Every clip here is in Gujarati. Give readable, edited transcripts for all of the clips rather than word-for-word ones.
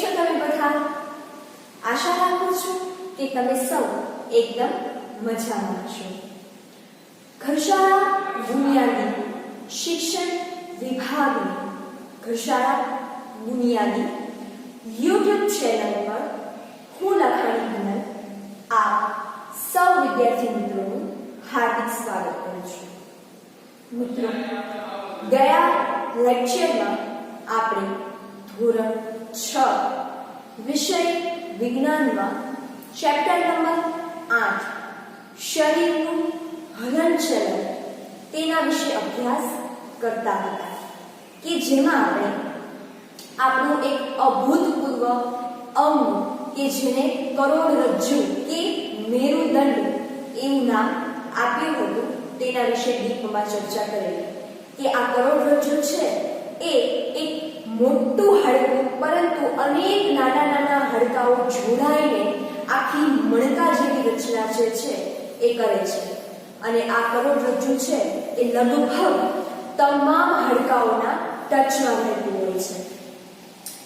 છો તમે બધા? આશા રાખું છું કે તમે સૌ એકદમ મજામાં હશો. ઘરશાળા બુનિયાદી શિક્ષણ વિભાગની ઘરશાળા બુનિયાદી YouTube ચેનલ પર હું લખાણી હિનલ આપ સૌ વિદ્યાર્થી મિત્રોનું હાર્દિક સ્વાગત કરું છું. મિત્રો, ગયા લેક્ચરમાં આપણે ધોરણ 6 વિષય વિજ્ઞાનમાં ચેપ્ટર નંબર 8 શરીરનું હલનચલન તેના વિશે અભ્યાસ કરતા હતા કે જેમાં આપણે આપણું એક અભૂતપૂર્વ અંગ કે જેને કરોડરજ્જુ કે મેરુદંડ એવું નામ આપ્યું હતું તેના વિશે ડીપમાં ચર્ચા કરેલી કે આ કરોડરજ્જુ છે એ એક મોટું હાડકું પરંતુ અનેક નાના નાના હાડકાઓ જોડાઈને આખી મણકા જેવી રચના જે છે એ કરે છે. અને આ કરોડરજ્જુ છે એ લગભગ તમામ હાડકાઓના ટચમાં રહેતું હોય છે.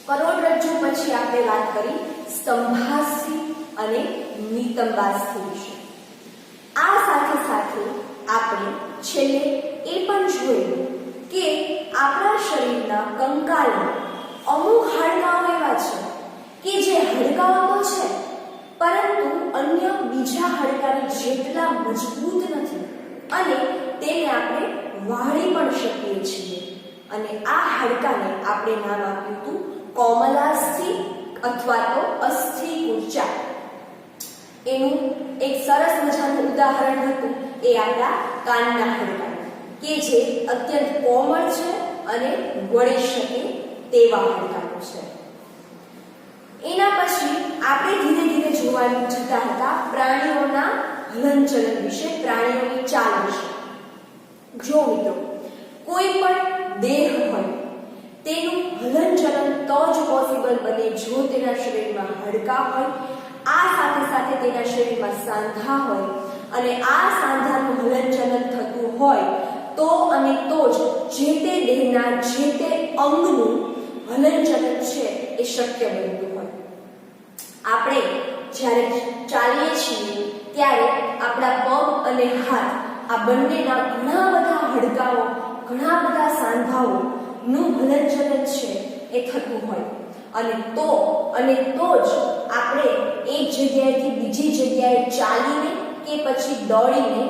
કરોડરજ્જુ પછી આપણે વાત કરી સ્તંભાસ્થિ અને નિતંબાસ્થિ વિશે. આ સાથે સાથે આપણે છેલ્લે એ પણ જોયું કે આપણા શરીરના કંકાલમાં અમુક હાડકાઓ એવા છે કે જે હાડકાઓ તો છે પરંતુ અન્ય બીજા હાડકાની જેટલા મજબૂત નથી અને તેને આપણે વાળી પણ શકીએ છીએ. અને આ હાડકાને આપણે નામ આપ્યું હતું કોમલાસ્થિ અથવા તો અસ્થિ કુર્ચા. એનું એક સરસ મજાનું ઉદાહરણ હતું એ આપણા કાનના હાડકા કે જે અત્યંત કોમળ છે અને વળી શકે તેવા હાડકાઓ છે. એના પછી આપણે ધીરે ધીરે જોવાનું જતા હતા પ્રાણીઓના હલનચલન વિશે, પ્રાણીઓની ચાલ વિશે. જો મિત્રો, કોઈ પણ દેહ હોય તેનું હલનચલન તો જ પોસિબલ બને જો તેના શરીરમાં હાડકા હોય, આ સાથે સાથે તેના શરીરમાં સાંધા હોય અને આ સાંધાનું હલનચલન થતું હોય તો અને તો જ જે તે દેહના જે તે અંગનું હલનચલન છે એ શક્ય બનતું હોય. આપણે જ્યારે ચાલીએ છીએ ત્યારે આપણા પગ અને હાથ આ બંનેના ઘણા બધા હાડકાઓ, ઘણા બધા સાંધાઓનું હલનચલન છે એ થતું હોય અને તો જ આપણે એક જગ્યાએથી બીજી જગ્યાએ ચાલીને કે પછી દોડીને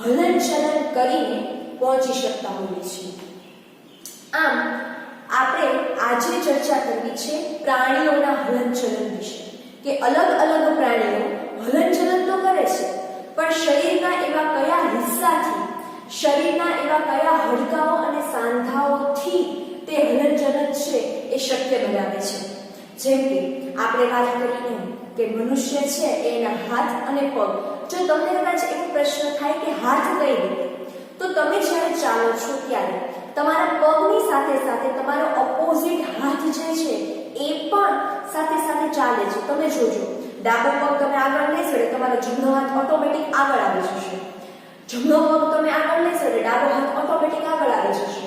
હલનચલન કરીને પહોંચી શકતા હોઈએ છીએ. આમ આપણે આજે ચર્ચા કરવી છે પ્રાણીઓના હલનચલન વિશે કે અલગ અલગ પ્રાણીઓ હલનચલન તો કરે છે પણ શરીરના એવા કયા હિસ્સાથી, શરીરના એવા કયા હાડકાઓ અને સાંધાઓથી તે હલનચલન છે એ શક્ય બનાવે છે. જેમ કે આપણે વાત કરી કે મનુષ્ય છે એના હાથ અને પગ. જો તમને કદાચ એવો પ્રશ્ન થાય કે હાથ કઈ રીતે, તો તમે જ્યારે ચાલો છો ત્યારે તમારા પગની સાથે સાથે તમારો ઓપોઝિટ હાથ જે છે એ પણ સાથે સાથે ચાલે છે. તમે જોજો, ડાબો પગ તમે આગળ લેશો એટલે તમારો જમણો હાથ ઓટોમેટિક આગળ આવી જશે, જમણો પગ તમે આગળ લેશો એટલે ડાબો હાથ ઓટોમેટિક આગળ આવી જશે.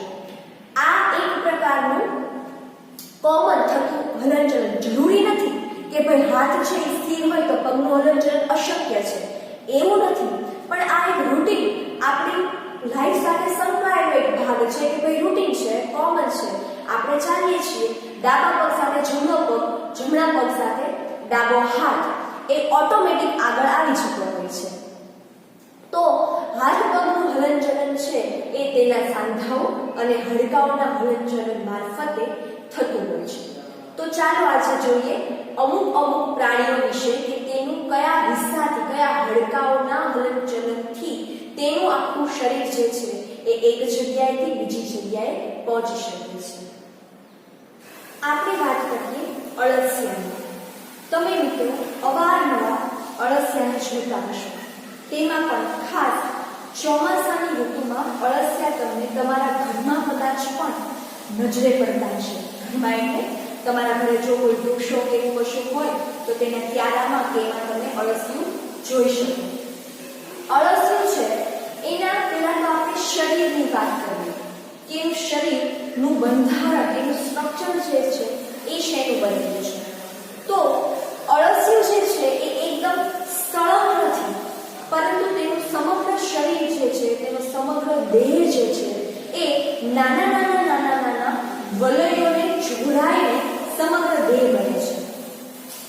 આ એક પ્રકારનું કોમન થતું હલનચલન. જરૂરી નથી કે ભાઈ હાથ છે એ સ્થિર હોય તો પગનું હલનચલન અશક્ય છે, એવું નથી. પણ આ એક રૂટીન આપણી લાઈફ સાથે સંકળાયેલો એક ભાગ છે કે ભાઈ રૂટીન છે, કોમન છે. આપણે ચાલીએ છીએ, ડાબા પગ સાથે જમણો પગ, જમણા પગ સાથે ડાબો હાથ એ ઓટોમેટિક આગળ આવી જતો હોય છે. તો હાથ પગનું હલનચલન છે એ તેના સાંધાઓ અને હાડકાઓના હલનચલન મારફતે થતું હોય છે. તો ચાલો આજે જોઈએ અમુક પ્રાણીઓ વિશે કે તેનું કયા હિસ્સાથી, કયા હાડકાઓના હલનચલનથી તેનું આખું શરીર જે છે એ એક જગ્યાએથી બીજી જગ્યાએ પહોંચી શકે છે. આપણે વાત કરીએ અળસિયાની. તમે મિત્રો અવારનવાર અળસિયાને જોતા હશો. તેમાં પણ ખાસ ચોમાસાની ઋતુમાં અળસિયા તમને તમારા ઘરમાં કદાચ પણ નજરે પડતા છે. ઘરમાં એટલે તમારા ઘરે જો કોઈ વૃક્ષો કે એવું કશું હોય તો તેના ક્યારામાં કે એમાં તમે અળસિયું જોઈ શકો. અળસિયું છે એના પહેલા તો આપણે શરીરની વાત કરીએ કે એનું શરીરનું બંધારણ, એનું સ્ટ્રક્ચર જે છે એ શેનું બનેલું છે. દેહ જે છે એ નાના વલયોને જોડાઈને સમગ્ર દેહ બને છે.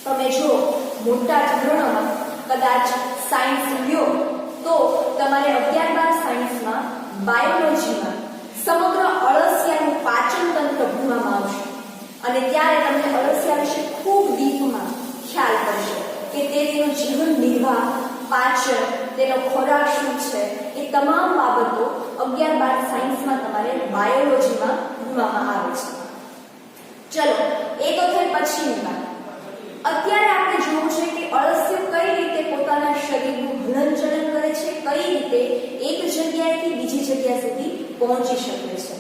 તમે જો મોટા ધોરણોમાં કદાચ સાયન્સ લ્યો તો તમારે 11-12 સાયન્સમાં બાયોલોજીમાં સમગ્ર અળસિયાનું પાચન તંત્ર ભણવામાં આવશે અને ત્યારે તમને અળસિયા વિશે ખૂબ ડીપમાં ખ્યાલ પડશે કે તેનું જીવન નિર્વાહ, પાચન, તેનો ખોરાક શું છે, એ તમામ બાબતો 11-12 સાયન્સમાં તમારે બાયોલોજીમાં ભણવામાં આવે છે. ચલો, એ તો થઈ પછીની વાત. અત્યારે આપણે જોવું છે કે અળસિયું કઈ રીતે પોતાના શરીરનું હલનચલન કરે છે, કઈ રીતે એક જગ્યાએથી બીજી જગ્યા સુધી પહોંચી શકે છે.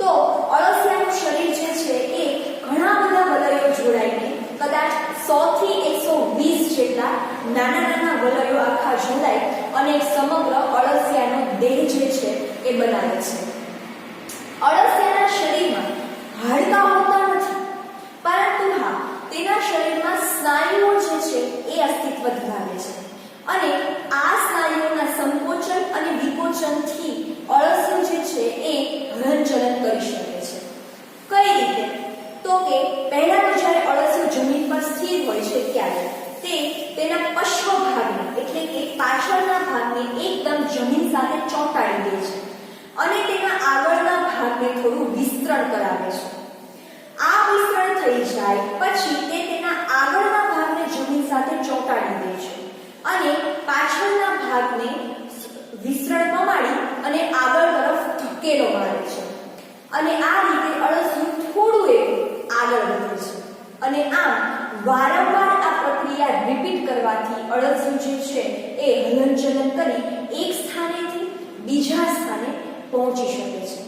તો અળસિયાનું શરીર જે છે એ ઘણા બધા વલયો જોડાઈને કદાચ 100 થી 120 જેટલા નાના વલયો આખા જોડાય અને સમગ્ર અળસિયાનો દેહ જે છે એ બનાવે છે. અળસિયાના શરીરમાં હાડકાં હોતા નથી, પરંતુ હા, તેના શરીરમાં સ્નાયુઓ જે છે એ અસ્તિત્વ ધરાવે છે અને આ સ્નાયુઓના સંકોચન અને વિકોચનથી અળસિયું જે છે એ હલનચલન કરી શકે છે. કઈ રીતે? તો કે પહેલા તો જ્યારે અળસિયું જમીન પર સ્થિર હોય છે ત્યારે તે તેના પશ્વ ભાગને એટલે કે પાછળના ભાગને એકદમ જમીન સાથે ચોંટાડી દે છે અને તેના આગળના ભાગને થોડું વિસ્તરણ કરાવે છે. આ વિસ્તરણ થઈ જાય પછી તે તેના આગળના ભાગને જમીન સાથે ચોંટાડી દે છે અને પાછળના ભાગને વિસ્તરણ પમાડી અને આગળ તરફ ધકેલો મારે છે અને આ રીતે અળસિયું થોડું એવું આગળ વધે છે અને આમ વારંવાર આ પ્રક્રિયા રિપીટ કરવાથી અળસિયું જે છે એ હલનચલન કરી એક સ્થાનેથી બીજા સ્થાને પહોંચી શકે છે.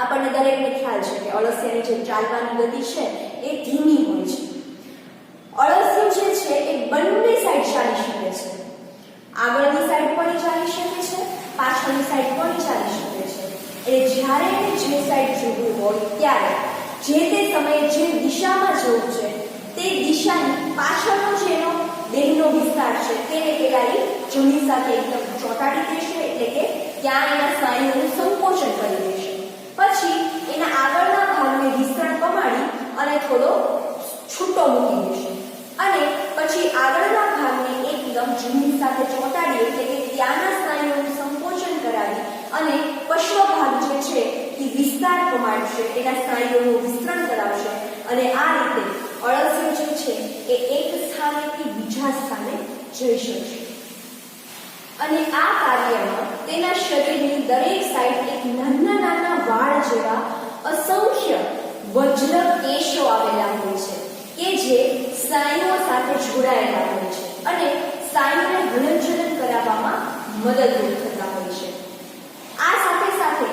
આપણને દરેકને ખ્યાલ છે કે અળસિયાની જે ચાલવાની ગતિ છે એ ધીમી હોય છે. અળસિયું જે છે એ બંને સાઈડ ચાલી શકે છે. આગળની સાઈડ પણ ચાલી શકે છે, પાછળની સાઈડ પણ ચાલી શકે છે. એટલે જ્યારે જે સાઈડ જવું હોય ત્યારે જે તે સમયે જે દિશામાં જવું છે તે દિશાની પાછળનો જેનો દેહનો વિસ્તાર છે તેને પેલા જમીન સાથે એકદમ ચોંટાડી દેશે એટલે કે ત્યાં એના સ્નાયુઓનું સંકોચન કરી દેશે. પછી એના આગળના ભાગને વિસ્તરણ પમાડી અને થોડો છૂટો મૂકી દેશે અને પછી આગળના ભાગને એકદમ જમીન સાથે ચોંટાડી એટલે કે ત્યાંના સ્નાયુઓનું સંકોચન કરાવી અને પશ્વ ભાગ જે છે એ વિસ્તાર પમાડશે, એના સ્નાયુઓનું વિસ્તરણ કરાવશે અને આ રીતે અળસિયું જે છે એ એક સ્થાનેથી બીજા સ્થાને જઈ શકશે. અને આ કાર્યમાં તેના શરીરની દરેક સાઈડ એક નાના વાળ જેવા અસંખ્ય વજ્ર કેશો આવેલા હોય છે કે જે સ્નાયુઓ સાથે જોડાયેલા હોય છે અને સ્નાયુને હલનચલન કરાવવામાં મદદરૂપ થતા હોય છે. આ સાથે સાથે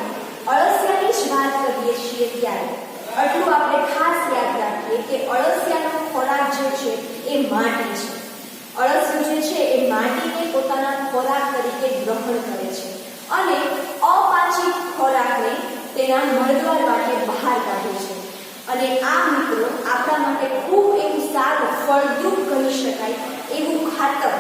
અળસિયાની જ વાત કરીએ છીએ ત્યારે આટલું આપણે ખાસ યાદ રાખીએ કે અળસિયાનો ખોરાક જે છે એ માટી છે. અળસિયું જે છે એ માટીને પોતાના ખોરાક તરીકે ગ્રહણ કરે છે અને અપાચિત ખોરાકને તેના મળદ્વાર વાટે બહાર કાઢે છે અને આ મિત્રો આપણા માટે ખૂબ એવું સારું ફળદ્રુપ કહી શકાય એવું ખાતર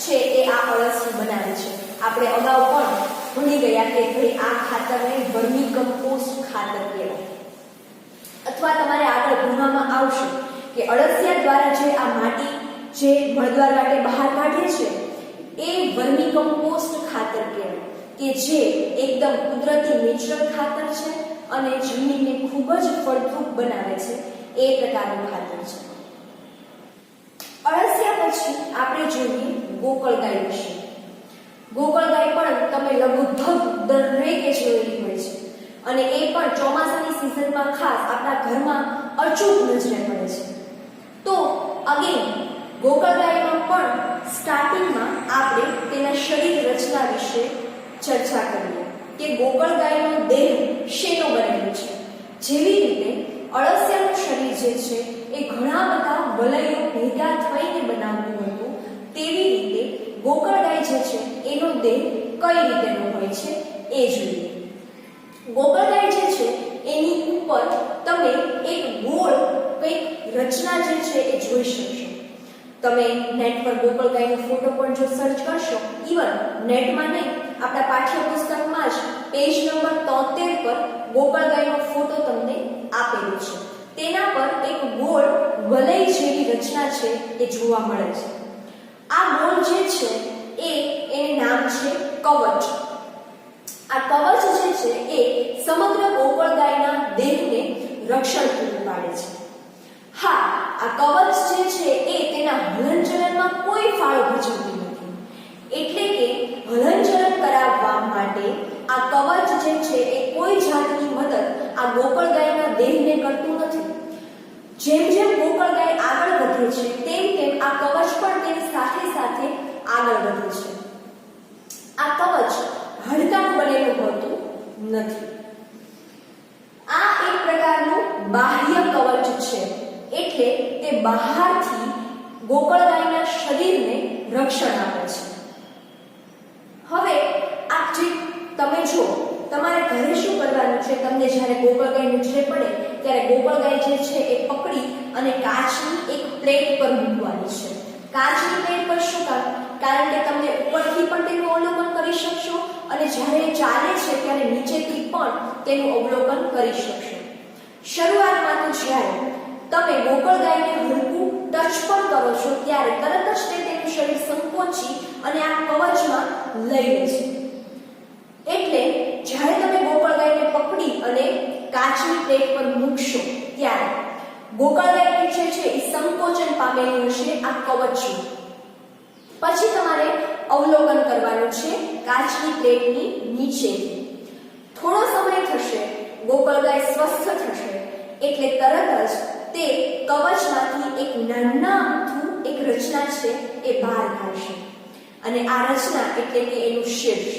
છે એ આ અળસિયું બનાવે છે. આપણે અગાઉ પણ ભણી ગયા કે ભાઈ આ ખાતરને વર્મી કમ્પોસ્ટ ખાતર કહેવાય અથવા તમારે આગળ ભણવામાં આવશે કે અળસિયા દ્વારા જે આ માટી જે મળદ્વાર વાટે બહાર કાઢે છે એ વર્મી કમ્પોસ્ટ ખાતર કહેવાય કે જે એકદમ કુદરતી નેચરલ ખાતર છે અને જમીનને ખૂબ જ ફળદ્રુપ બનાવે છે એ પ્રકારનું ખાતર છે. અળસિયા પછી આપણે જોઈએ ગોકળગાય વિશે. ગોકળગાય પણ તમે લગભગ દરેકે જોયેલી હોય છે અને એ પણ ચોમાસાની સિઝનમાં ખાસ આપણા ઘરમાં અચૂક નજરે પડે છે. તો અગેન ગોકળગાયમાં પણ સ્ટાર્ટિંગમાં આપણે તેના શરીર રચના વિશે ચર્ચા કરીએ કે ગોકળગાયનો દેહ શેનો બનેલો છે. જેવી રીતે અળસિયાનું શરીર જે છે એ ઘણા બધા વલયો ભેગા થઈને બનાવતું હતું તેવી રીતે ગોકળગાય જે છે એનો દેહ કઈ રીતેનો હોય છે એ જોઈએ. ગોકળગાય જે છે એની ઉપર તમે એક ગોળ કંઈક રચના જે છે એ જોઈ શકશો. તમે નેટ પર ગોકળગાયનો ફોટો પણ જો સર્ચ કરશો, ઇવન નેટમાં નહીં આપણા પાઠ્યપુસ્તકમાં જ પેજ નંબર 73 પર ગોકળગાયનો ફોટો તમને આપેલો છે. તેના પર એક ગોળ વલય જેવી રચના છે એ જોવા મળે છે. આ ગોળ જે છે એને નામ છે કવચ. આ કવચ જે છે એ સમગ્ર ગોકળગાયના દેહને રક્ષણ પૂરું પાડે છે. હા, આ કવચ જે છે એ તેના હલનચલનમાં કોઈ ફાળો ભજવતી નથી. એટલે કે હલનચલન કરાવવા માટે આ કવચ જે છે એ કોઈ જાતની મદદ આ ગોકળગાયના દેહને કરતું નથી. જેમ જેમ ગોકળગાય આગળ વધે છે તેમ તેમ આ કવચ પણ તેની સાથે સાથે આગળ વધે છે. આ કવચ હાડકાનું બનેલું હોતું નથી. આ એક પ્રકારનું બાહ્ય કવચ છે, એટલે તે બહારથી ગોકળગાયના શરીરને રક્ષણ આપે છે. હવે આ જે તમે જો તમારે ઘરે શું કરવાનું છે, તમને જ્યારે ગોકળગાય નજરે પડે ત્યારે ગોકળગાય જે છે એ પકડી અને કાચની એક પ્લેટ પર મૂકવાની છે. કાચની પ્લેટ પર શું કામ? કારણ કે તમે ઉપરથી પણ તેનું અવલોકન કરી શકશો અને જ્યારે એ ચાલે છે ત્યારે નીચેથી પણ તેનું અવલોકન કરી શકશો. શરૂઆતમાં તો જ્યારે તમે ગોકળગાયને હલકું ટચ પણ કરો છો ત્યારે તરત જ તેનું શરીર સંકોચી અને આ કવચમાં લઈ લે છે. એટલે જ્યારે તમે ગોકળગાયને પકડી અને કાચની પ્લેટ પર મૂકશો ત્યારે ગોકળગાય જે છે એ સંકોચન પામેલી હશે આ કવચમાં. પછી તમારે અવલોકન કરવાનું છે કાચની પ્લેટની નીચેથી. થોડો સમય થશે, ગોકળગાય સ્વસ્થ થશે એટલે તરત જ તે કવચમાંથી એક નાના અમથું એક રચના છે એ બહાર કાઢશે અને આ રચના એટલે કે એનું શીર્ષ.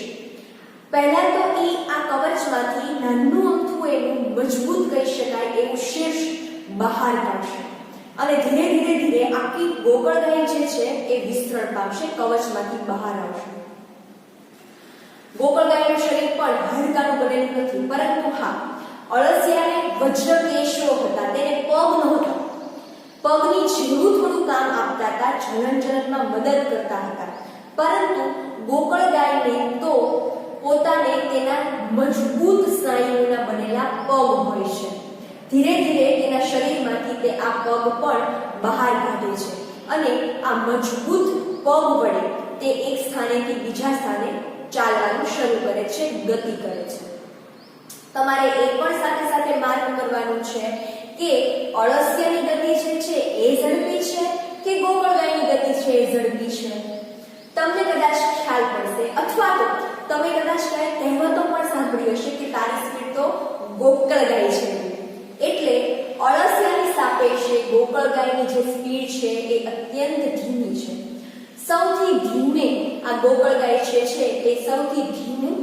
પહેલા તો આ કવચમાંથી નાનું અમથું એનું મજબૂત કહી શકાય એવું શીર્ષ બહાર કાઢશે અને ધીરે ધીરે ધીરે આખી ગોકળગાય જે છે એ વિસ્તરણ પામશે, કવચમાંથી બહાર આવશે. ગોકળગાયનું શરીર પણ હાડકાનું બનેલું નથી, પરંતુ હા, અળસિયાને વજ્ર કેશો હતા, તેને પગ નહોતા. પગની જેવું થોડું કામ આપતા હતા, હલનચલનમાં મદદ કરતા હતા, પરંતુ ગોકળગાયને તો પોતાને તેના મજબૂત સ્નાયુઓના બનેલા પગ હોય છે. ધીરે ધીરે તેના શરીરમાંથી તે આ પગ પણ બહાર કાઢે છે અને આ મજબૂત પગ વડે તે એક સ્થાનેથી બીજા સ્થાને ચાલવાનું શરૂ કરે છે, ગતિ કરે છે. તમારે એ પણ સાથે સાથે માર્ક કરવાનું છે કે અળસિયાની ગતિ જે છે એ ઝડપી છે કે ગોકળગાયની ગતિ છે એ ઝડપી છે. તમને કદાચ ખ્યાલ પડશે, અથવા તો તમે કદાચ કહેવતો પણ સાંભળી હશે કે તારી સ્પીડ તો ગોકળગાય છે. એટલે અળસિયાની સાપેક્ષે ગોકળગાયની જે સ્પીડ છે એ અત્યંત ધીમી છે. સૌથી ધીમે આ ગોકળગાય છે એ સૌથી ધીમું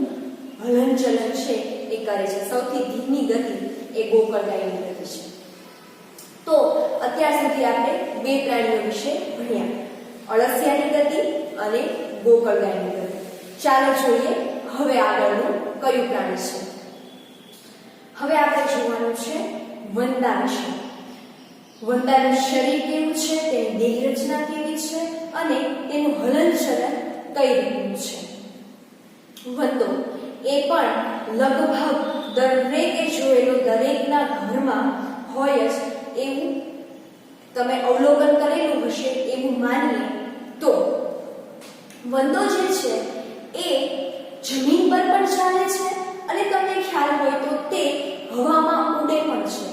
હલનચલન છે એ કરે છે. સૌથી ધીમી ગતિ એ ગોકળગાયની ગતિ છે. તો અત્યાર સુધી આપણે બે પ્રાણીઓ વિશે ભણ્યા, અળસિયાની ગતિ અને ગોકળગાયની ગતિ. ચાલો જોઈએ હવે આગળનું કયું પ્રાણી છે. હવે આપણે જોવાનું છે વંદા વિશે. વંદાનું શરીર કેવું છે, તેની દેહ રચના કેવી છે અને તેનું હલનચલન કઈ રીતનું છે. વંદો એ પણ લગભગ દરેકે જોયેલો, દરેકના ઘરમાં હોય જ એવું તમે અવલોકન કરેલું હશે એવું માનીએ તો વંદો જે છે એ જમીન પર પણ ચાલે છે અને તમને ખ્યાલ હોય તો તે હવામાં ઉડે પણ છે.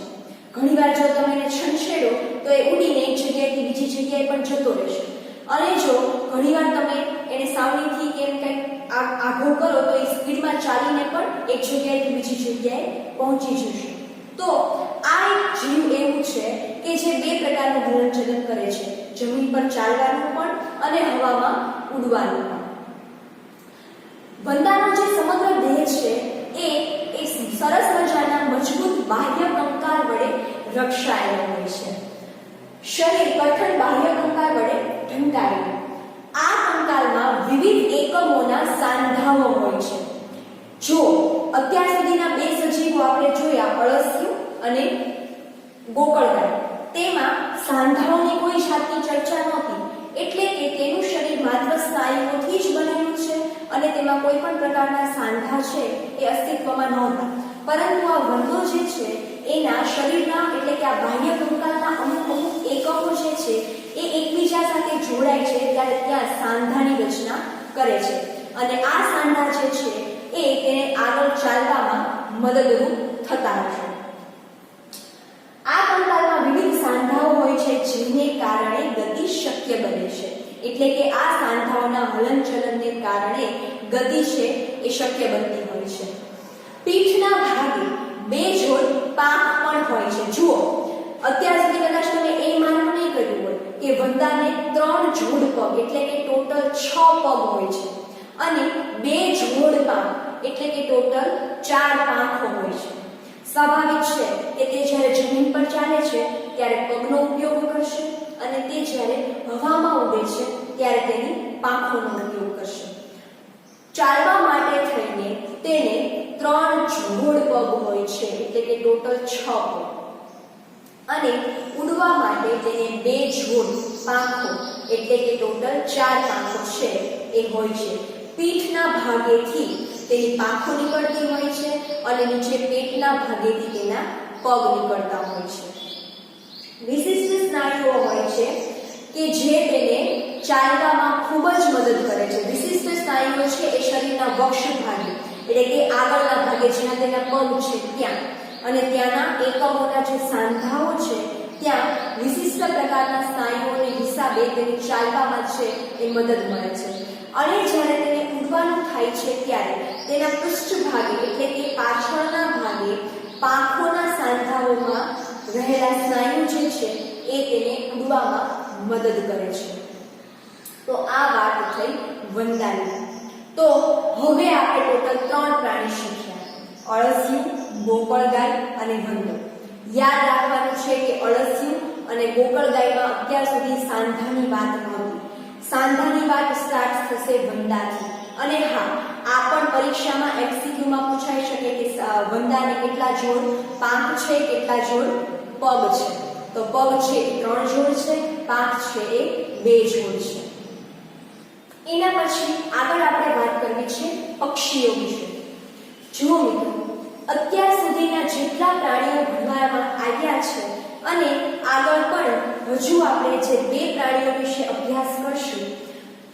ઘણીવાર જો તમે એને છંછેડો તો એ ઉડીને એક જગ્યાએથી બીજી જગ્યાએ પણ જતો રહેશે અને જો ઘણીવાર તમે એને સાવલીથી કેમ કંઈક આઘો કરો તો એ સ્પીડમાં ચાલીને પણ એક જગ્યાએથી બીજી જગ્યાએ પહોંચી જશે. તો આ એક જીવ એવું છે કે જે બે પ્રકારનું હલનચલન કરે છે, જમીન પર ચાલવાનું પણ અને હવામાં ઉડવાનું પણ. વંદાનો જે સમગ્ર દેહ છે એ એક સરસ મજાના મજબૂત બાહ્ય કંકાલ વડે રક્ષાયેલો હોય છે. શરીર કઠણ બાહ્ય કંકાલ વડે ઢંકાયેલું. આ કંકાલમાં વિવિધ એકમોના સાંધાઓ હોય છે. જો અત્યાર સુધીના બે સજીવો આપણે જોયા, અળસિયું અને ગોકળગાય, તેમાં સાંધાઓની કોઈ જાતની ચર્ચા નહોતી. એટલે કે તેનું શરીર માત્ર સ્નાયુઓથી જ બનેલું છે અને તેમાં કોઈ પણ પ્રકારના સાંધા છે એ અસ્તિત્વમાં નહોતા, પરંતુ આ વંદો જે છે એના શરીરના એટલે કે આ બાહ્ય કંકાલના અમુક એકમો જે છે એ એકબીજા સાથે જોડાય છે ત્યારે ત્યાં સાંધાની રચના કરે છે અને આ સાંધા જે છે એ તેને આગળ ચાલવામાં મદદરૂપ થતા હશે. આ કંકાલમાં વિવિધ સાંધાઓ હોય છે જેને કારણે ગતિ શક્ય બને છે, એટલે કે આ સાંધાઓના હલનચલનને કારણે ગતિ છે એ શક્ય બનતી હોય છે. પીઠના ભાગે બે જોડ પાંખ પણ હોય છે. જુઓ, અત્યાર સુધી કદાચ તમે એ માનવું નહીં કર્યું હોય કે વંદાને 3 જોડ પગ એટલે કે ટોટલ 6 પગ હોય છે અને બે જોડ પાંખ એટલે કે ટોટલ 4 પાંખો હોય છે. સ્વાભાવિક છે કે તે જ્યારે જમીન પર ચાલે છે ત્યારે પગનો ઉપયોગ કરશે અને તે જ્યારે હવામાં ઉડે છે ત્યારે તેની પાંખોનો ઉપયોગ કરશે. ચાલવા માટે થઈને તેને 3 જોડ પગ હોય છે એટલે કે ટોટલ 6 પગ અને ઉડવા માટે તેને 2 જોડ પાંખો એટલે કે ટોટલ 4 પાંખો છે એ હોય છે. પીઠના ભાગેથી તેની પાંખો નીકળતી હોય છે અને નીચે પેટના ભાગેથી તેના પગ નીકળતા હોય છે. વિશિષ્ટ સ્નાયુઓ હોય છે કે જે તેને ચાલવામાં ખૂબ જ મદદ કરે છે. વિશિષ્ટ સ્નાયુઓ છે એ શરીરના વક્ષ ભાગે એટલે કે આગળના ભાગે જ્યાં તેના પગ છે ત્યાં અને ત્યાંના એકમોના જે સાંધાઓ છે ત્યાં વિશિષ્ટ પ્રકારના સ્નાયુઓને હિસાબે તેની ચાલવામાં છે એ મદદ મળે છે. અને જ્યારે તેને ઉડવાનું થાય છે ત્યારે તેના પૃષ્ઠભાગે એટલે કે પાછળના ભાગે પાંખોના સાંધાઓમાં રહેલા સ્નાયુ જે છે એ તેને ઉડવામાં મદદ કરે છે. તો આ વાત થઈ વંદાની. તો હવે આપણે ટોટલ 3 પ્રાણી શીખ્યા: અળસિયું, ગોકળગાય અને વંદો. યાદ રાખવાનું છે કે અળસિયું અને ગોકળગાયમાં અત્યાર સુધી સાંધાની વાત નહોતી. સાંધાની વાત સ્ટાર્ટ થશે વંદાથી. અને હા, આ પણ પરીક્ષામાં એમસીક્યુમાં પૂછાઈ શકે કે વંદાને કેટલા જોડ પાંખ છે, કેટલા જોડ પગ છે. તો પગ છે એ 3 જોડ છે, પાંખ છે એ 2 જોડ છે. એના પછી આગળ આપણે વાત કરવી છે પક્ષીઓ વિશે. જુઓ મિત્રો, અત્યાર સુધીના જેટલા પ્રાણીઓ ભણવામાં આવ્યા છે અને આગળ પણ હજુ આપણે જે 2 પ્રાણીઓ વિશે અભ્યાસ કરશું,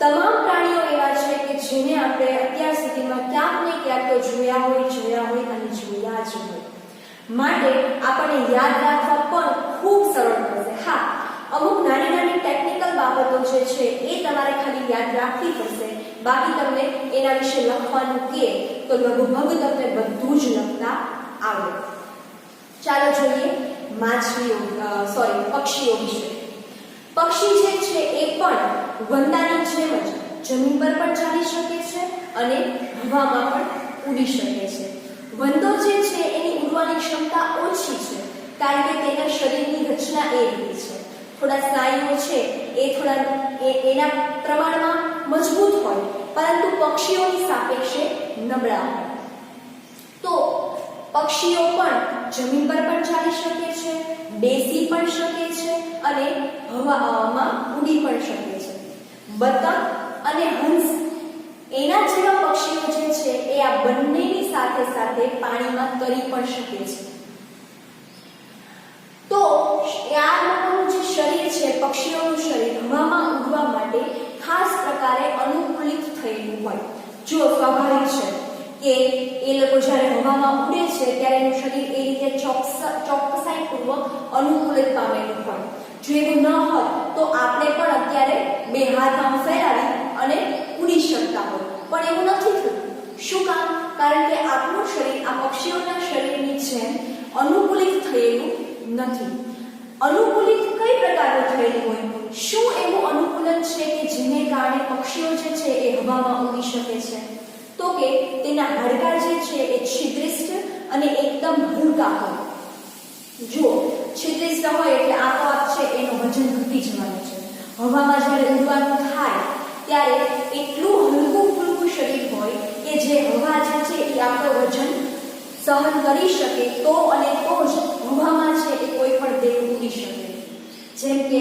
તમામ પ્રાણીઓ એવા છે કે જેને આપણે અત્યાર સુધીમાં ક્યાંક ને ક્યાંક તો જોયા હોય અને જોયા જ હોય. માટે આપણને યાદ રાખવા પણ ખૂબ સરળ પડશે. હા, અમુક નાની ટેકનિકલ બાબતો જે છે એ તમારે ખાલી યાદ રાખવી પડશે. બાકી તમને એના વિશે લખવાનું કે તો લગભગ તમને બધું જ લખતા આવડે. ચાલો જોઈએ પક્ષીઓ વિશે. પક્ષી જે છે એ પણ વંદાની જેમ જ જમીન પર પણ ચાલી શકે છે અને હવામાં પણ ઉડી શકે છે. વંદો જે છે એની ઉડવાની ક્ષમતા ઓછી છે કારણ કે તેના શરીરની રચના એ રીતે છે. થોડા સ્નાયુઓ છે એ એના પ્રમાણમાં મજબૂત હોય પરંતુ પક્ષીઓની સાપેક્ષે નબળા હોય. તો પક્ષીઓ પણ જમીન પર પણ ચાલી શકે છે, બેસી પણ શકે છે અને હવામાં ઉડી પણ શકે છે. બતક અને હંસ એના જેવા પક્ષીઓ જે છે એ આ બંનેની સાથે સાથે પાણીમાં તરી પણ શકે છે. તો આ લોકોનું જે શરીર છે, પક્ષીઓનું શરીર હવામાં ઉડવા માટે ખાસ પ્રકારે અનુકૂલિત થયેલું હોય. જો સ્વાભાવિક છે કે એ લોકો જ્યારે હવામાં ઉડે છે ત્યારે એનું શરીર એ રીતે ચોકસાઈપૂર્વક અનુકૂલિત પામેલું હોય. જો એવું ન હોત તો આપણે પણ અત્યારે 2 હાથ આમ ફેલાવી અને ઉડી શકતા હોય, પણ એવું નથી થતું. શું કામ? કારણ કે આપણું શરીર આ પક્ષીઓના શરીરની જેમ અનુકૂલિત થયેલું નથી. અનુકૂલિત કઈ પ્રકારનું થયેલું હોય? શું એવું અનુકૂલન છે કે જેને કારણે પક્ષીઓ જે છે એ હવામાં ઉડી શકે છે? તો કે તેના હાડકાં જે છે એ છિદ્રિષ્ટ અને એકદમ હલકા હોય. જુઓ, છિદ્રિષ્ટ હોય એટલે આપોઆપ છે એનું વજન ઘટી જવાનું છે. હવામાં જ્યારે ઉડવાનું થાય ત્યારે એટલું હલકું ફૂલકું શરીર હોય કે જે હવા જે છે એ આપણું વજન સહન કરી શકે તો અને તો જ હવામાં છે એ કોઈ પણ દેહ ઉડી શકે. જેમ કે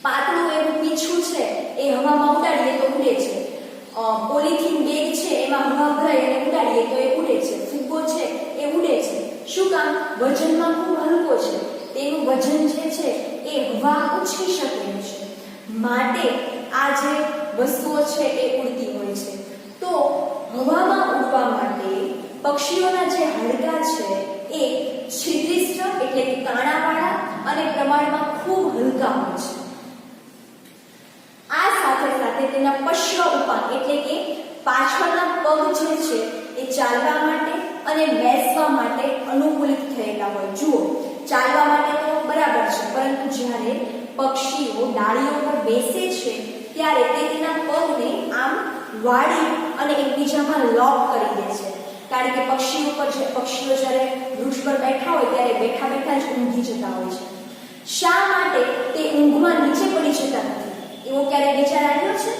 પાતળું એવું પીછું છે એ હવામાં ઉડાડીએ તો ઉડે છે પોલિથીન બેગ છે એમાં હવા ભરાઈ અને ઉડાડીએ તો એ ઉડે છે, ફુગ્ગો છે એ ઉડે છે. શું કામ? વજનમાં ખૂબ હલકો છે, તેનું વજન જે છે એ હવા ઉછળી શકે છે, માટે આ જે વસ્તુઓ છે એ ઉડતી હોય છે. તો હવામાં ઉડવા માટે પક્ષીઓના જે હાડકાં છે એ છિદ્રિષ્ઠ એટલે કે કાણાવાળા અને પ્રમાણમાં ખૂબ હલકા હોય છે. આ સાથે સાથે તેના પશ્ચ ઉપાંગ એટલે કે પાછળના પગ જે છે એ ચાલવા માટે અને બેસવા માટે અનુકૂલિત થયેલા હોય. જુઓ, ચાલવા માટે તો બરાબર છે, પરંતુ જ્યારે પક્ષીઓ ડાળીઓ પર બેસે છે ત્યારે તે તેના પગને આમ વાળી અને એકબીજામાં લોક કરી દે છે. કારણ કે પક્ષીઓ જ્યારે વૃક્ષ પર બેઠા હોય ત્યારે બેઠા બેઠા જ ઊંઘી જતા હોય છે. શા માટે તે ઊંઘમાં નીચે પડી જતા નથી? એવો ક્યારે વિચાર આવ્યો છે?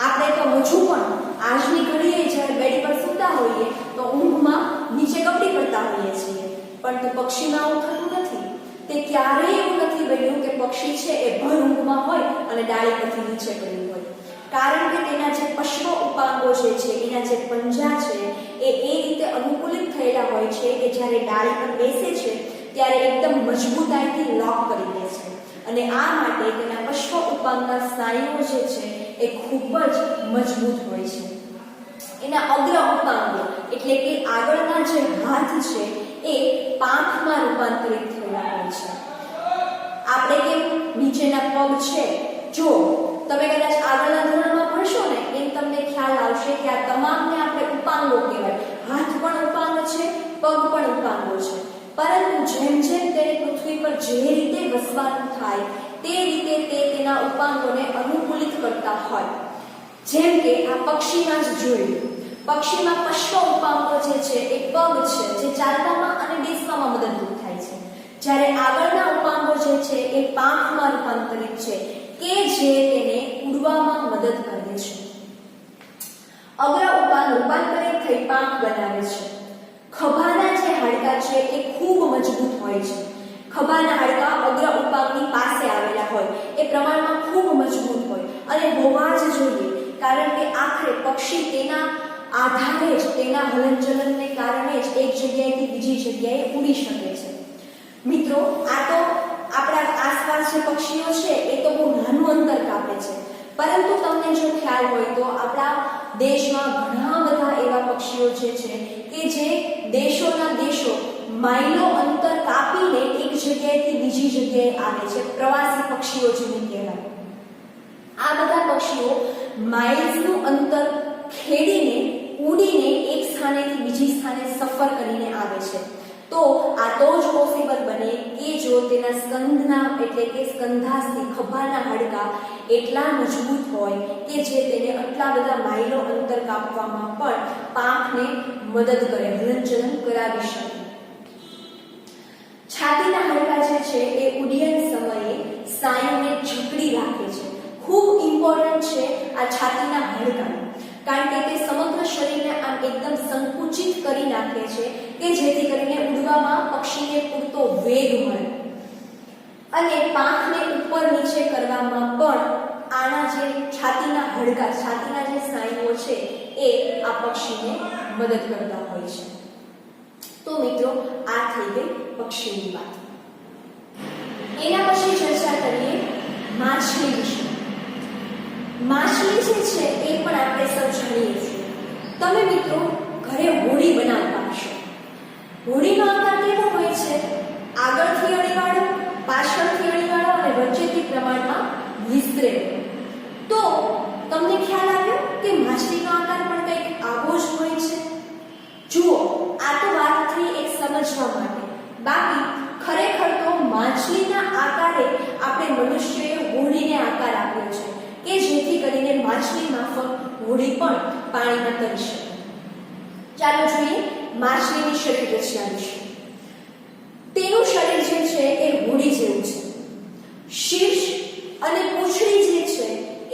આપણે તો હજુ પણ આજની ઘડીએ જ્યારે બેડ પર સૂતા હોઈએ તો ઊંઘમાં નીચે કપડી પડતા હોઈએ છીએ, પરંતુ પક્ષીમાં આવું થતું નથી. તે ક્યારેય એવું નથી બન્યું કે પક્ષી છે એ ભર ઊંઘમાં હોય અને ડાળી પરથી નીચે પડ્યું હોય. કારણ કે તેના જે પશ્ચ ઉપાંગો જે છે, એના જે પંજા છે એ રીતે અનુકૂલિત થયેલા હોય છે કે જ્યારે ડાળી પર બેસે છે ત્યારે એકદમ મજબૂતાઈથી લોક કરી દે છે. અને આ માટે તેના પશ્ચ ઉપાંગના સ્નાયુઓ જે છે એ ખૂબ જ મજબૂત હોય છે. એના અગ્ર ઉપાંગો એટલે કે આગળના જે હાથ છે એ પાંખમાં રૂપાંતરિત થયેલા હોય છે. આપણે કેમ નીચેના પગ છે, જો તમે કદાચ આગળના ધોરણમાં ભણશો ને એમ તમને ખ્યાલ આવશે કે આ તમામને આપણે ઉપાંગો કહેવાય. હાથ પણ ઉપાંગ છે, પગ પણ ઉપાંગો છે, પરંતુ જેમ જેમ તેને પૃથ્વી પર જે રીતે વસવાનું થાય તે રીતે તે તેના ઉપાંગોને અનુકૂલિત કરતા હોય. જેમ કે આ પક્ષીમાં જ જોયું, પક્ષીમાં પશ્ચ ઉપાંગો જે છે એ પગ છે જે ચાલવામાં અને બેસવામાં મદદરૂપ થાય છે, જ્યારે આગળના ઉપાંગો જે છે એ પાંખમાં રૂપાંતરિત છે કે જે તેને ઉડવામાં મદદ કરે છે. અગ્ર ઉપાંગ રૂપાંતરિત થઈ પાંખ બનાવે છે. ખભાના જે હાડકાં છે એ ખૂબ મજબૂત હોય છે. ખભાના હાડકાં અગ્ર ઉપાંગની પાસે આવેલા હોય, એ પ્રમાણમાં ખૂબ મજબૂત હોય અને હોવા જ જોઈએ, કારણ કે આખરે પક્ષી તેના આધારે જ, તેના હલનચલનને કારણે જ એક જગ્યાએથી બીજી જગ્યાએ ઉડી શકે છે. મિત્રો, આ તો આપણા આસપાસ જે પક્ષીઓ છે એ તો બહુ નાનું અંતર કાપે છે, પરંતુ તમને જો ખ્યાલ હોય તો આપણા દેશમાં ઘણા બધા એવા પક્ષીઓ જે છે કે જે દેશોના દેશો માઇલો અંતર કાપીને એક જગ્યાએથી બીજી જગ્યાએ આવે છે. પ્રવાસી પક્ષીઓ જેને કહેવાય. આ બધા પક્ષીઓ માઇલ્સનું અંતર ખેડીને ઉડીને એક સ્થાનેથી બીજી સ્થાને સફર કરીને આવે છે. તો આ તો જ પોસિબલ બને કે જો તેના સ્કંધના એટલે કે સ્કંધાસ્થી ખભાના હાડકાં એટલા મજબૂત હોય કે જે તેને આટલા બધા માઇલો અંતર કાપવામાં પણ પાંખને મદદ કરે, હલનચલન કરાવી શકે. છાતીના હાડકાં જે છે એ ઉડ્ડયન સમયે સ્નાયુને જકડી રાખે છે. ખૂબ ઇમ્પોર્ટન્ટ છે આ છાતીના હાડકાં, કારણ કે તે સમગ્ર શરીરને આમ એકદમ સંકુચિત કરી નાખે છે કે જેથી કરીને ઉડવામાં પક્ષીને પૂરતો વેગ મળે. અને પાંખને ઉપર નીચે કરવામાં પણ આના જે છાતીના હાડકાં, છાતીના જે સ્નાયુઓ છે એ આ પક્ષીને મદદ કરતા હોય છે. તો મિત્રો, આ થઈ ગઈ પક્ષીની વાત. એના પછી ચર્ચા કરીએ માછલી વિશે. માછલી જે છે એ પણ આપણે સૌ જાણીએ છીએ. તમે મિત્રો ઘરે હોડી બનાવતા હશો. હોડીનો આકાર કેવો હોય છે? આગળથી અણીવાળો, પાછળથી અણીવાળો અને વચ્ચેથી પ્રમાણમાં વિસ્તરેલો. તો તમને ખ્યાલ આવ્યો કે માછલીનો આકાર પણ કંઈક આવો જ હોય છે. જુઓ, આ તો વાત થઈ એક સમજવા માટે, બાકી ખરેખર તો માછલીના આકારે આપણે મનુષ્યએ હોડીને આકાર આપ્યો છે કે જેથી કરીને માછલી માફક હોડી પણ પાણીમાં તરી શકે. ચાલો જોઈએ માછલીની શરીર રચના વિશે. તેનું શરીર જે છે એ હોડી જેવું છે. શીર્ષ અને પૂંછડી જે છે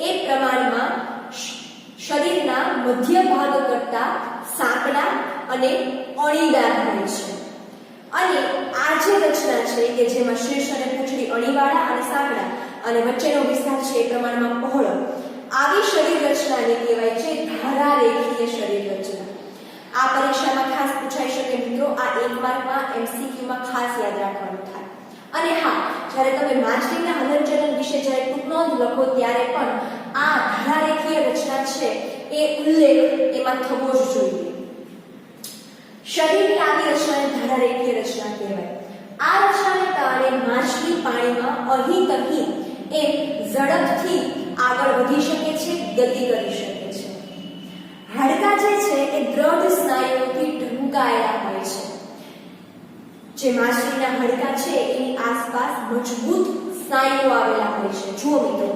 એ પ્રમાણમાં શરીરના મધ્ય ભાગ કરતા સાંકડા અને અણીદાર હોય છે. અને આ જે રચના છે કે જેમાં શીર્ષ અને પૂંછડી અણીવાળા અને સાંકડા અને વચ્ચેનો વિસ્તાર છે એ પ્રમાણમાં પહોળો, આવી શરીર રચનાને કહેવાય છે ધારારેખીય શરીર રચના. આ પરીક્ષામાં ખાસ પૂછાઈ શકે મિત્રો. આ 1 માર્કમાં MCQ માં ખાસ યાદ રાખવાનું થાય. અને હા, જ્યારે તમે માછલીના હલનચલન વિશે જ્યારે ટૂંક નોંધ લખો ત્યારે પણ આ ધારારેખીય રચના છે એ ઉલ્લેખ એમાં થવો જ જોઈએ. શરીરની આવી રચનાને ધારારેખીય રચના કહેવાય. આ રચનાને કારણે માછલી પાણીમાં અહીં તહીં એમ ઝડપથી આગળ વધી શકે છે, ગતિ કરી શકે છે. હાડકાં જે છે એ દ્રઢ સ્નાયુઓથી ઢંકાયેલા હોય છે. જે માછલીના હાડકાં છે એની આસપાસ મજબૂત સ્નાયુઓ આવેલા હોય છે. જુઓ મિત્રો,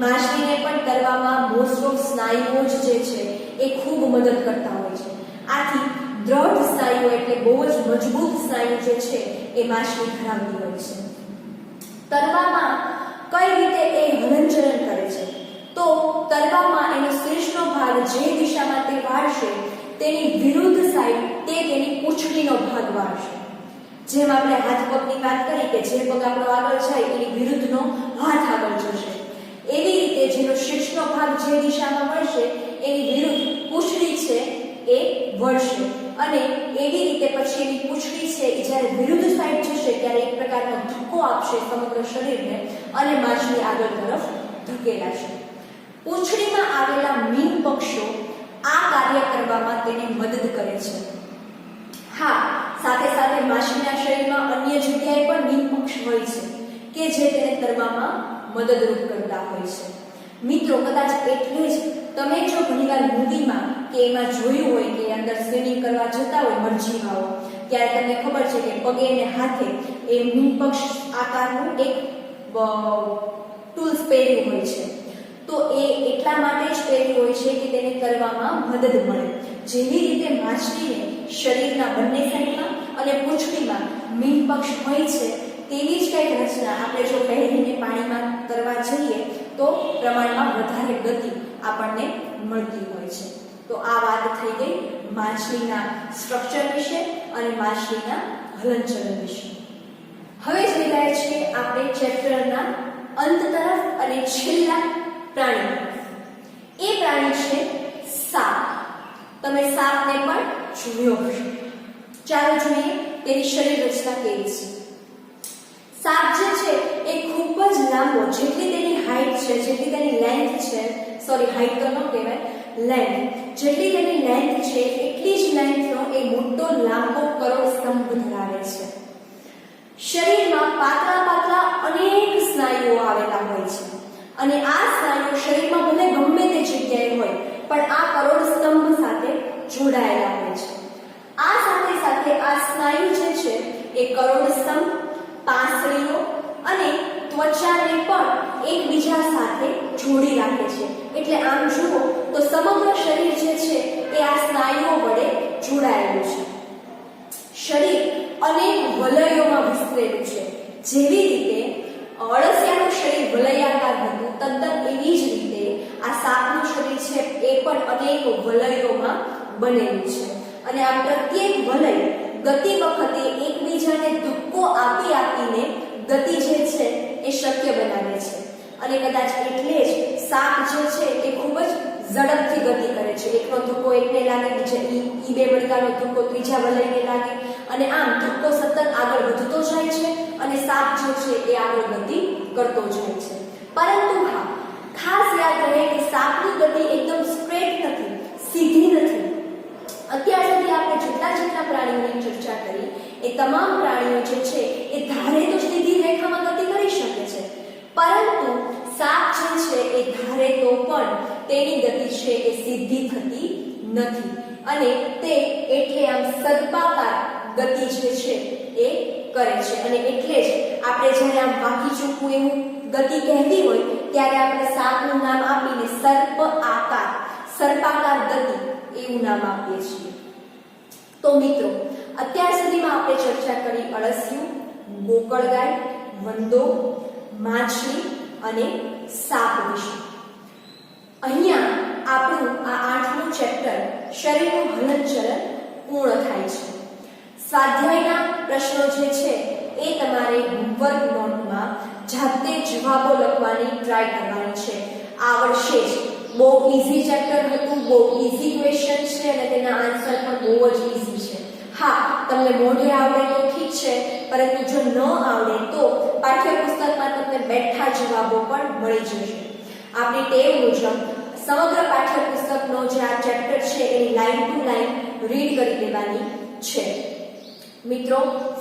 માછલીને પણ તરવામાં મોસ્ટ ઓફ સ્નાયુઓ જ જે છે એ ખૂબ મદદ કરતા હોય છે. આથી દ્રઢ સ્નાયુઓ એટલે બહુ જ મજબૂત સ્નાયુ જે છે એ માછલી ધરાવતી હોય છે. તરવામાં કઈ રીતે એ હલનચલન કરે છે? તો તરવામાં એનો શીર્ષનો ભાગ જે દિશામાં તે વાળશે તેની વિરુદ્ધ સાઈડ તે તેની પૂંછડીનો ભાગ વાળશે. જેમ આપણે હાથ પગની વાત કરી કે જે પગ આપણો આગળ જાય એની વિરુદ્ધનો હાથ આગળ જશે, એવી રીતે જેનો શીર્ષનો ભાગ જે દિશામાં વળશે એની વિરુદ્ધ પૂંછડી છે એ વળશે. અને એવી રીતે પછી એની પૂંછડી છે એ જ્યારે વિરુદ્ધ સાઈડ જશે ત્યારે એક પ્રકારનો ધક્કો આપશે સમગ્ર શરીરને અને માછલી આગળ તરફ ધકેલાશે. પૂંછડીમાં આવેલા મીન પક્ષો આ કાર્ય કરવામાં તેને મદદ કરે છે. હા, સાથે સાથે માછલીના શરીરમાં અન્ય જગ્યાએ પણ મીન પક્ષ હોય છે કે જે તેને તરવામાં મદદરૂપ કરતા હોય છે. મિત્રો, કદાચ એટલે જ તમે જો ઘણીવાર મૂવીમાં કે એમાં જોયું હોય કે અંદર સ્વિમિંગ કરવા જતા હોય મરજીવાઓ, ત્યારે તમને ખબર છે કે પગે અને હાથે એ મીન પક્ષ આકારનું એક ટૂલ્સ પહેર્યું હોય છે. તો એ એટલા માટે જ પહેર્યું હોય છે કે તેને તરવામાં મદદ મળે. જેવી રીતે માછલીને શરીરના બંને સાઈડમાં અને પૂંછડીમાં મીન પક્ષ હોય છે, તેવી જ કંઈક રચના આપણે જો પહેરીને પાણીમાં તરવા જઈએ તો પ્રમાણમાં વધારે ગતિ આપણને મળતી હોય છે. તો આ વાત થઈ ગઈ માછલીના સ્ટ્રક્ચર વિશે અને માછલીના હલનચલન વિશે. હવે જોઈ રહ્યા છીએ આપણે ચેપ્ટરના અંત તરફ અને છેલ્લા પ્રાણી. એ પ્રાણી છે સાપ. તમે સાપને પણ જોયો હશે. ચાલો જોઈએ તેની શરીર રચના કેવી છે. સાપ જે છે એ ખૂબ જ લાંબો, જેટલી તેની હાઈટ છે, જેટલી તેની લેન્થ છે, સોરી હાઈટ તો ન કહેવાય, લેન્થ, જેટલી તેની લેન્થ છે એટલી જ લેન્થનો એ મોટો લાંબો કરોડ સ્તંભ ધરાવે છે. શરીરમાં પાતળા પાતળા અનેક સ્નાયુઓ આવેલા હોય છે અને આ સ્નાયુઓ શરીરમાં ભલે ગમે તે જગ્યાએ હોય પણ આ કરોડ સ્તંભ સાથે જોડાયેલા હોય છે. આ સાથે સાથે આ સ્નાયુ જે છે એ કરોડ સ્તંભ, પાંસળીઓ અને ત્વચાને પણ એકબીજા સાથે જોડી રાખે છે. એટલે આમ જુઓ તો સમગ્ર શરીર જે છે એ આ સ્નાયુઓ વડે જોડાયેલું છે. શરીર અનેક વલયોમાં વિસ્તરેલું છે. જેવી રીતે અળસિયાનું શરીર વલયાકાર હતું, તદ્દન એવી જ રીતે આ સાપનું શરીર છે એ પણ અનેક વલયોમાં બનેલું છે. અને આ પ્રત્યેક વલય ગતિ વખતે એકબીજાને ધક્કો આપી આપીને ગતિ જે છે એ શક્ય બનાવે છે. અને કદાચ એટલે જ સાપ જે છે એ ખૂબ જ ઝડપથી ગતિ કરે છે. એકનો ધક્કો એકને લાગે, બીજા ઈ બે મણકાનો ધક્કો ત્રીજા વલયને લાગે અને આમ ધક્કો સતત આગળ વધતો જાય છે અને સાપ જે છે એ આગળ ગતિ કરતો જાય છે. પરંતુ હા, ખાસ યાદ રહે કે સાપની ગતિ એકદમ સ્ટ્રેટ નથી, સીધી નથી. અત્યાર સુધી આપણે જેટલા પ્રાણીઓની ચર્ચા કરી એ તમામ પ્રાણીઓ જે છે એ ધારે તો સીધી રેખામાં ગતિ કરી શકે છે, પરંતુ સાપ જે છે એ ધારે તો પણ તેની ગતિ છે એ સીધી થતી નથી અને તે એટલે આમ સર્પાકાર ગતિ જે છે એ કરે છે. અને એટલે જ આપણે જ્યારે આમ વાકી ચૂકવું એવું ગતિ કહેવી હોય ત્યારે આપણે સાપનું નામ આપીને સર્પાકાર ગતિ એવું નામ આપીએ છીએ. તો મિત્રો, અત્યાર સુધીમાં આપણે ચર્ચા કરી અળસિયું, ગોકળગાય, વંદો, માછલી અને સાપ વિશે. અહીંયા આપણું આ 8મું ચેપ્ટર શરીરનું હલનચલન પૂર્ણ થાય છે. સ્વાધ્યાયના પ્રશ્નો જે છે એ તમારે હોમવર્ક નોટમાં જાતે જવાબો લખવાની ટ્રાય કરવાની છે. આવડશે જ. બહુ ઈઝી ચેપ્ટર હતું, બહુ ઈઝી ક્વેશ્ચન છે અને તેના આન્સર પણ બહુ જ ઈઝી છે. હા, તમને મોઢે આવડે તો ઠીક છે, પરંતુ જો ન આવડે તો પાઠ્યપુસ્તકમાં તમને બેઠા જવાબો પણ મળી જશે. આપણી ટેવ મુજબ સમગ્ર પાઠ્યપુસ્તકનો જે આ ચેપ્ટર છે એની લાઈન ટુ લાઈન રીડ કરી લેવાની છે. મિત્રો,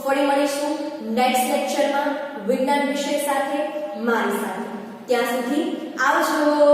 ફરી મળીશું નેક્સ્ટ લેક્ચરમાં વિજ્ઞાન વિષય સાથે મારી સાથે. ત્યાં સુધી આવજો.